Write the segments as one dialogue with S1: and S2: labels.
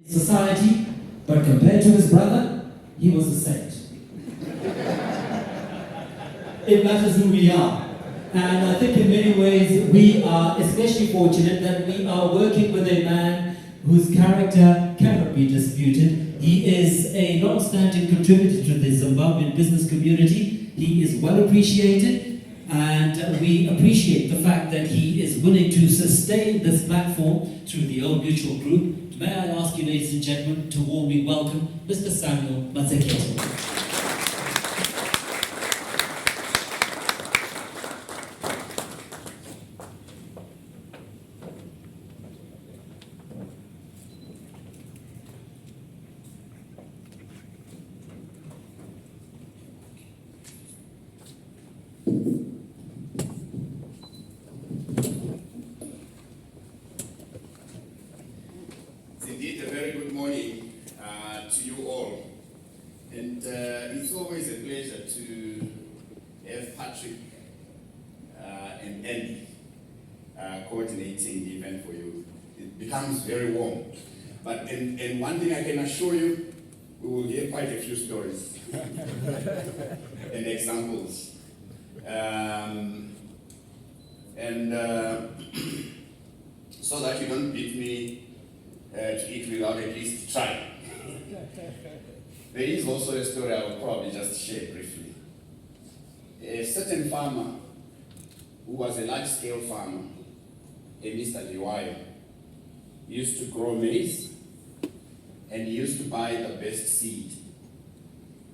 S1: society, but compared to his brother, he was a saint. It matters who we are. And I think in many ways we are especially fortunate that we are working with a man whose character cannot be disputed. He is a long-standing contributor to the Zimbabwean business community. He is well appreciated, and we appreciate the fact that he is willing to sustain this platform through the Old Mutual Group. May I ask you, ladies and gentlemen, to warmly welcome Mr. Samuel Mazekete.
S2: Indeed, a very good morning to you all. And it's always a pleasure to have Patrick and Andy coordinating the event for you. It becomes very warm. But and one thing I can assure you, we will hear quite a few stories and examples. So that you don't beat me to eat without at least trying. There is also a story I will probably just share briefly. A certain farmer, who was a large-scale farmer, a Mr. Liwayo, used to grow maize, and he used to buy the best seed.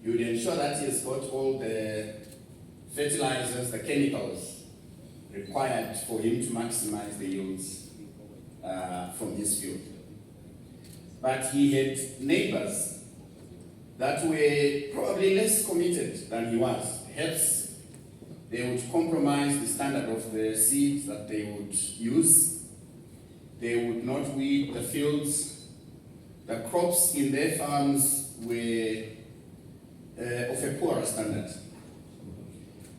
S2: He would ensure that he has got all the fertilizers, the chemicals required for him to maximize the yields from his field. But he had neighbors that were probably less committed than he was. Perhaps they would compromise the standard of the seeds that they would use. They would not weed the fields. The crops in their farms were of a poorer standard.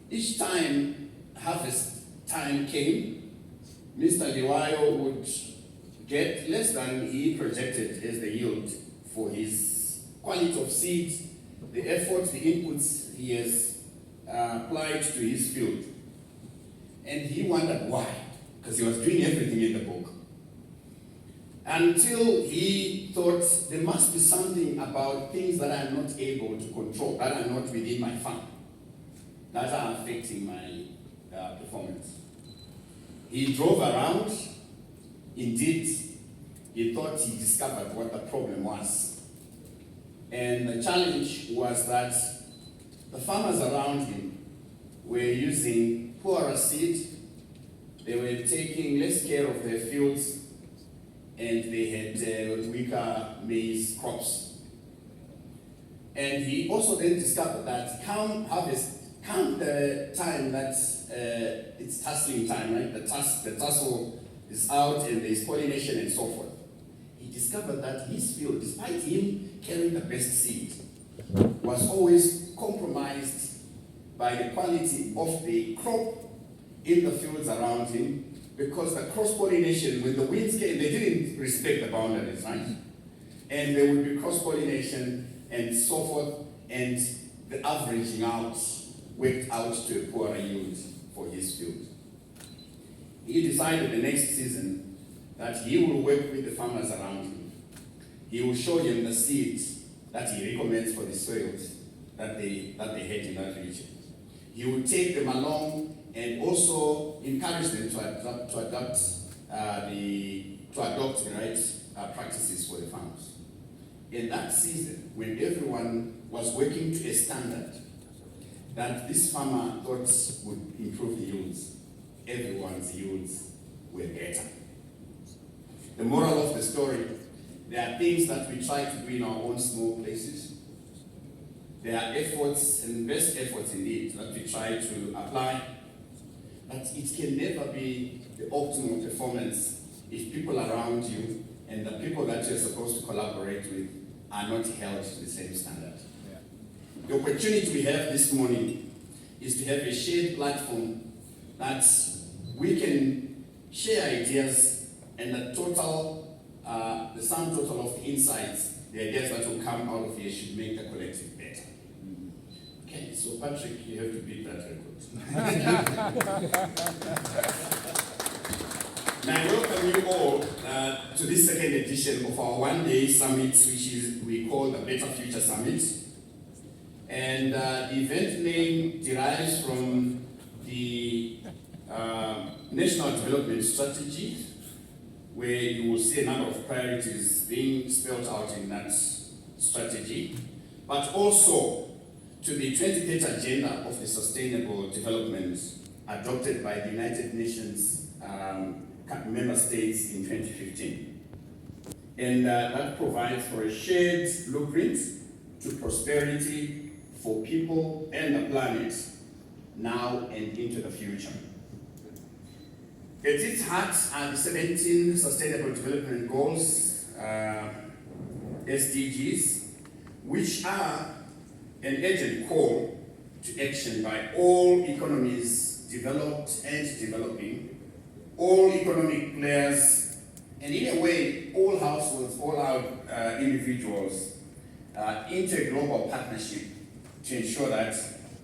S2: Each time harvest time came, Mr. Liwayo would get less than he projected as the yield for his quality of seeds, the efforts, the inputs he has applied to his field. And he wondered why, because he was doing everything in the book. Until he thought there must be something about things that I'm not able to control, that are not within my farm, that are affecting my performance. He drove around. Indeed, he thought he discovered what the problem was. And the challenge was that the farmers around him were using poorer seed, they were taking less care of their fields, and they had weaker maize crops. And he also then discovered that come harvest, come the time that it's tasseling time, right? The tassel is out and there's pollination and so forth. He discovered that his field, despite him carrying the best seed, was always compromised by the quality of the crop in the fields around him, because the cross-pollination, when the winds came, they didn't respect the boundaries, right? And there would be cross-pollination and so forth, and the averaging out worked out to a poorer yield for his field. He decided the next season that he will work with the farmers around him. He will show them the seeds that he recommends for the soils that they had in that region. He will take them along and also encourage them to adopt the right practices for the farmers. In that season, when everyone was working to a standard that this farmer thought would improve the yields, everyone's yields were better. The moral of the story, there are things that we try to do in our own small places. There are efforts, and best efforts indeed, that we try to apply, but it can never be the optimal performance if people around you and the people that you're supposed to collaborate with are not held to the same standard. Yeah. The opportunity we have this morning is to have a shared platform that we can share ideas, and the total the sum total of the insights, the ideas that will come out of here should make the collective better. Okay, so Patrick, you have to beat that record. Now, I welcome you all to this second edition of our one-day summit, which we call the Better Future Summit. And the event name derives from the National Development Strategy, where you will see a number of priorities being spelled out in that strategy, but also to the 2030 Agenda of the Sustainable Development adopted by the United Nations member states in 2015. And that provides for a shared blueprint to prosperity for people and the planet now and into the future. At its heart are the 17 Sustainable Development Goals, SDGs, which are an urgent call to action by all economies, developed and developing, all economic players, and in a way, all households, all our individuals, into a global partnership to ensure that